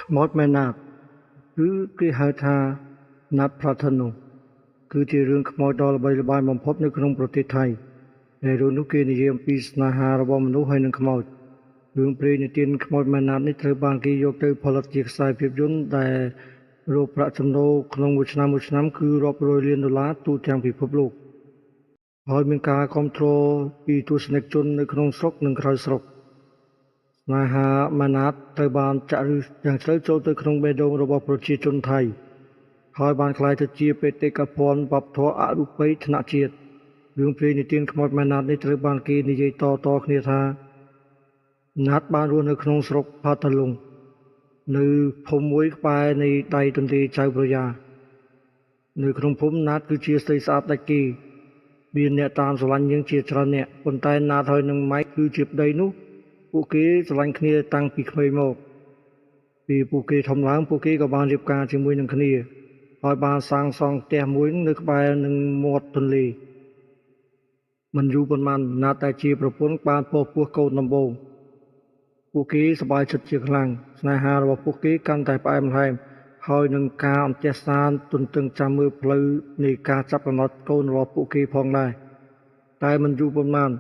ខ្មោចម៉ែណាតគឺគេហៅថាណាត់ប្រាថ្នុគឺជារឿងខ្មោចដ៏ល្បីល្បាញបំផុតនៅក្នុងប្រទេសថៃដែលរឿងនោះគេនិយាយអំពីស្នេហារបស់មនុស្សហើយនិងខ្មោចរឿងព្រេងនិទានខ្មោចម៉ែណាតនេះត្រូវបានគេយកទៅផលិតជាខ្សែភាពយន្តដែលរកប្រាក់ចំណូលក្នុងមួយឆ្នាំគឺរាប់រយលានដុល្លារទូទាំងពិភពលោកហើយមានការគាំទ្រពីទស្សនិកជននៅក្នុងស្រុកនិងក្រៅស្រុកស្នេហាម៉ាណាតត្រូវបានចាក់ឫសយ៉ាងជ្រៅចូលទៅក្នុងបេះដូងរបស់ប្រជាជនថៃហើយបានក្លាយទៅជាបេតិកភណ្ឌវប្បធម៌អរូបីថ្នាក់ជាតិរឿងព្រេងនិទានខ្មោចម៉ាណាតនេះត្រូវបានគេនិយាយតគ្នាថាណាតបានរស់នៅក្នុងស្រុកផាតាឡុងនៅភូមិមួយក្បែរនៃដៃទន្លេចៅប្រយ៉ានៅក្នុងភូមិណាតគឺជាស្រីស្អាតដាច់គេមានអ្នកតាមស្រឡាញ់យើងជាច្រើនអ្នកប៉ុន្តែណាតហើយនឹងម៉ៃគឺជាប្តីនោះពួកគេស្រឡាញ់គ្នាតាំងពីក្មេងមកពីពួកគេធំឡើងពួកគេក៏បានរៀបការជាមួយនឹងគ្នាហើយបានសាងសង់ផ្ទះមួយនៅក្បែរនឹងមាត់ទន្លេមិនយូរប៉ុន្មានណាតតែជាប្រពន្ធបានពោះកូនដំបូងពួកគេសប្បាយចិត្តជាខ្លាំងស្នេហារបស់ពួកគេកាន់តែផ្អែមល្ហែមហើយនឹងការអន្ទះសានទន្ទឹងចាំមើលផ្លូវនៃការចាប់កំណត់កូនរបស់ពួកគេផងដែរតែមិនយូរប៉ុន្មាន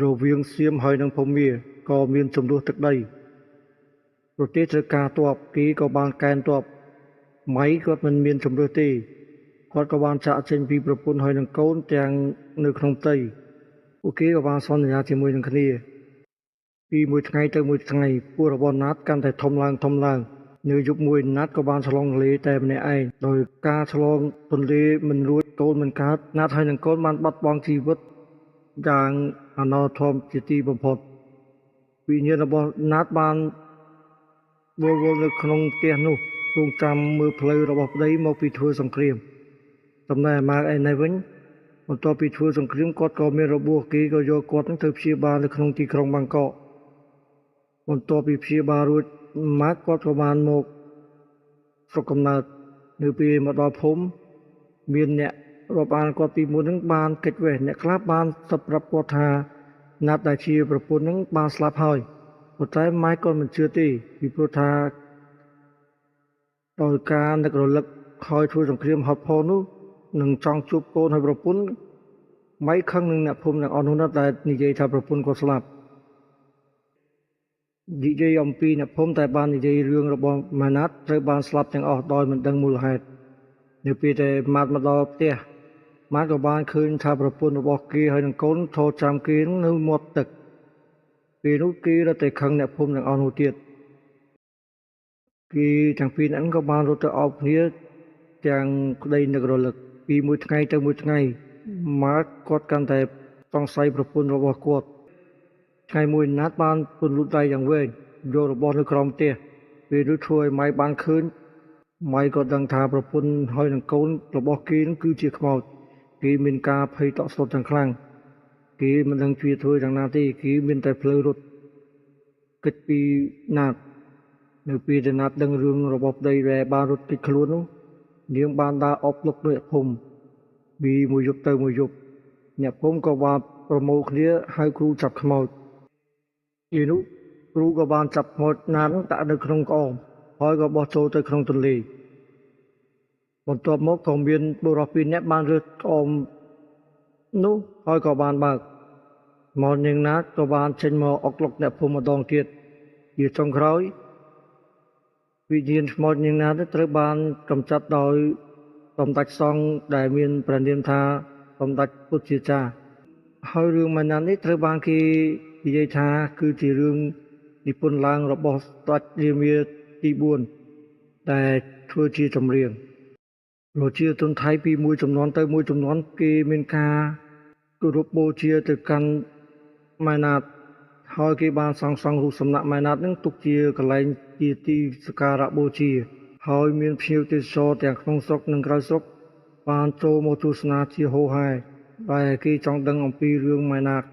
រវាងសៀមហើយនិងភូមាក៏មានចំនួនទឹកដីប្រទេសត្រូវការទ័ពគេក៏បានកេណ្ឌទ័ពម៉ៃគាត់មិនមានជំរឿទេគាត់ក៏បានចាក់ចេញពីប្រពន្ធហើយនឹងកូនទាំងនៅក្នុងផ្ទៃពួកគេក៏បានសន្យាជាមួយនឹងគ្នាពីមួយថ្ងៃទៅមួយថ្ងៃពួករបស់ណាតកាន់តែធំឡើងនៅយប់មួយណាតក៏បានឆ្លងទន្លេតែម្នាក់ឯងដោយការឆ្លងទន្លេមិនរួចកូនមិនកើតណាតហើយនឹងកូនបានបាត់បង់ជីវិតយ៉ាងអនាធមជាទីបំផុតវិញ្ញាណរបស់ណាតបានវិលវល់នៅក្នុងផ្ទះនោះរងចាំមើលផ្លូវរបស់ប្តីមកពីធ្វើសង្គ្រាមចំណែកម៉ាកឯនេះវិញបន្ទាប់ពីធ្វើសង្គ្រាមគាត់ក៏មានរបួសគេក៏យកគាត់ទៅព្យាបាលនៅក្នុងទីក្រុងបាងកកបន្ទាប់ពីព្យាបាលរួចម៉ាកគាត់ក៏បានមកស្រុកកំណើតនៅពេលមកដល់ភូមិមានអ្នករាប់អានគាត់ពីមុននឹងបានកិច្ចវេះអ្នកខ្លះបានសប្រាប់គាត់ថាណាត់ដែលជាប្រពន្ធនឹងបានស្លាប់ហើយប៉ុន្តែម៉ែគាត់មិនជឿទេពីព្រោះថាដោយការនឹករលឹកហើយធ្វើសង្គ្រាមហត់ផលនោះនឹងចង់ជួបកូនហើយប្រពន្ធម៉ៃខឹងនឹងអ្នកភូមិទាំងអស់នោះណាស់ដែលនិយាយថាប្រពន្ធគាត់ស្លាប់និយាយអំពីអ្នកភូមិតែបាននិយាយរឿងរបស់ម៉ាណាតត្រូវបានស្លាប់ទាំងអស់ដោយមិនដឹងមូលហេតុនៅពេលដែលម៉ាត់មកដល់ផ្ទះម៉ាត់ក៏បានឃើញថាប្រពន្ធរបស់គេហើយនឹងកូនថតចាំគេនៅមាត់ទឹកពេលនោះគេរត់តែខឹងអ្នកភូមិទាំងអស់នោះទៀតគេទាំងពីរហ្នឹងក៏បានរត់ទៅអោបគ្នាទាំងក្តីនឹករលឹកពីមួយថ្ងៃទៅមួយថ្ងៃម៉ាត់គាត់កាន់តែសង្ស័យប្រពន្ធរបស់គាត់ថ្ងៃមួយណាត់បានពន្លត់ដៃយ៉ាងវែងយករបស់នៅក្រោមផ្ទះពេលនោះធ្វើឲ្យម៉ៃបានឃើញម៉ៃក៏ដឹងថាប្រពន្ធហើយនឹងកូនរបស់គេនឹងគឺជាខ្មោចគេមានការភ័យតក់ស្លុតយ៉ាងខ្លាំងគេមិនដឹងជួយធ្វើយ៉ាងណាទេគេមានតែផ្លូវរត់គេចពីណាត់នៅពេលដែលណាត់ដឹងរឿងរបស់ប្តីដែលបានរត់គេចខ្លួននោះនាងបានដើរអបលុកអ្នកភូមិពីមួយយប់ទៅមួយយប់អ្នកភូមិក៏បានប្រមូលគ្នាហៅគ្រូចាប់ខ្មោចពេលនោះគ្រូក៏បានចាប់ខ្មោចណាត់ដាក់នៅក្នុងក្អមហើយក៏បោះចូលទៅក្នុងទន្លេបន្ទាប់មកក៏មានបុរសពីរនាក់បានរើសក្អមនោះហើយក៏បានបើកមកនាងណាត់ក៏បានចេញមកអុកលុកអ្នកភូមិម្ដងទៀតជាចុងក្រោយវិញ្ញាណខ្មោចនាងណាត់ត្រូវបានកម្ចាត់ដោយសម្ដេចសង្ឃដែលមានព្រះនាមថាសម្ដេចពុទ្ធជាចារ្យហើយរឿងម៉ាណាត់នេះត្រូវបានគេនិយាយថាគឺជារឿងនិពន្ធឡើងរបស់ស្ដេចរាមាទី4ដែលធ្វើជាចម្រៀងប្រជាជនថៃពីមួយចំនួនទៅមួយចំនួនគេមានការគោរពបូជាទៅកាន់ម៉ាណាតហើយគេបានសាងសង់រូបសំណាកម៉ាណាតនឹងទុកជាកន្លែងជាទីសក្ការៈបូជាហើយមានភ្ញៀវទេសចរទាំងក្នុងស្រុកនិងក្រៅស្រុកបានចូលមកទស្សនាជាហូរហែដែលគេចង់ដឹងអំពីរឿងម៉ាណាត